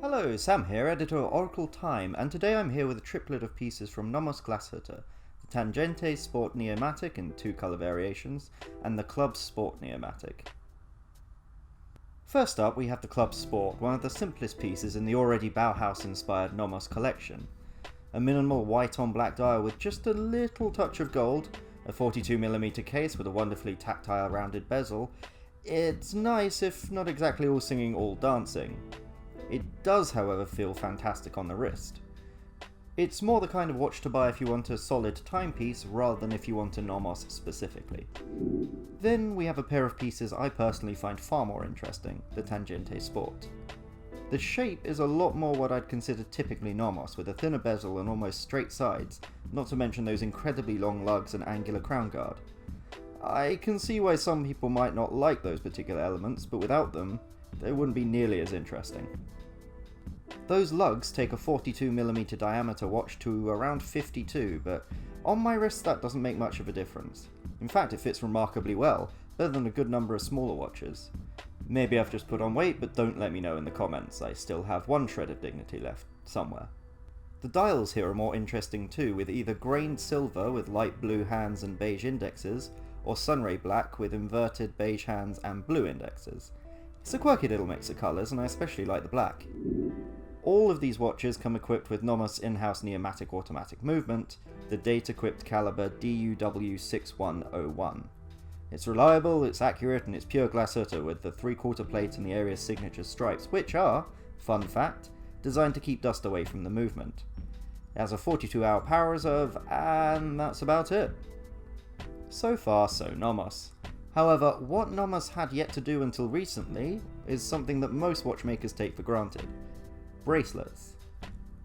Hello, Sam here, editor of Oracle Time, and today I'm here with a triplet of pieces from Nomos Glashutte, the Tangente Sport Neomatik in 2 colour variations, and the Club Sport Neomatik. First up we have the Club Sport, one of the simplest pieces in the already Bauhaus-inspired Nomos collection. A minimal white on black dial with just a little touch of gold, a 42mm case with a wonderfully tactile rounded bezel. It's nice, if not exactly all singing, all dancing. It does, however, feel fantastic on the wrist. It's more the kind of watch to buy if you want a solid timepiece rather than if you want a Nomos specifically. Then we have a pair of pieces I personally find far more interesting, the Tangente Sport. The shape is a lot more what I'd consider typically Nomos, with a thinner bezel and almost straight sides, not to mention those incredibly long lugs and angular crown guard. I can see why some people might not like those particular elements, but without them, they wouldn't be nearly as interesting. Those lugs take a 42mm diameter watch to around 52, but on my wrist that doesn't make much of a difference. In fact, it fits remarkably well, better than a good number of smaller watches. Maybe I've just put on weight, but don't let me know in the comments, I still have one shred of dignity left, somewhere. The dials here are more interesting too, with either grained silver with light blue hands and beige indexes, or sunray black with inverted beige hands and blue indexes. It's a quirky little mix of colours, and I especially like the black. All of these watches come equipped with Nomos in-house Neomatik automatic movement, the date-equipped caliber DUW6101. It's reliable, it's accurate, and it's pure Glashutte with the 3/4 plate and the area's signature stripes, which are, fun fact, designed to keep dust away from the movement. It has a 42-hour power reserve, and that's about it. So far, so Nomos. However, what Nomos had yet to do until recently is something that most watchmakers take for granted. Bracelets.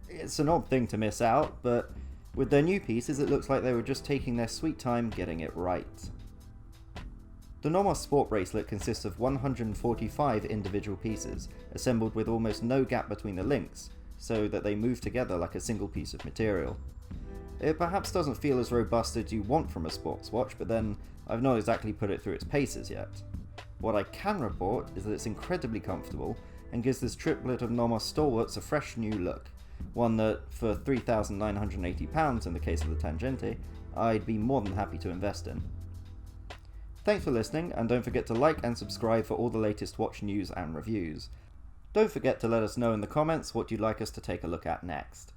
It's an odd thing to miss out, but with their new pieces it looks like they were just taking their sweet time getting it right. The Nomos Sport bracelet consists of 145 individual pieces, assembled with almost no gap between the links, so that they move together like a single piece of material. It perhaps doesn't feel as robust as you want from a sports watch, but then I've not exactly put it through its paces yet. What I can report is that it's incredibly comfortable and gives this triplet of Nomos stalwarts a fresh new look, one that, for £3,980 in the case of the Tangente, I'd be more than happy to invest in. Thanks for listening, and don't forget to like and subscribe for all the latest watch news and reviews. Don't forget to let us know in the comments what you'd like us to take a look at next.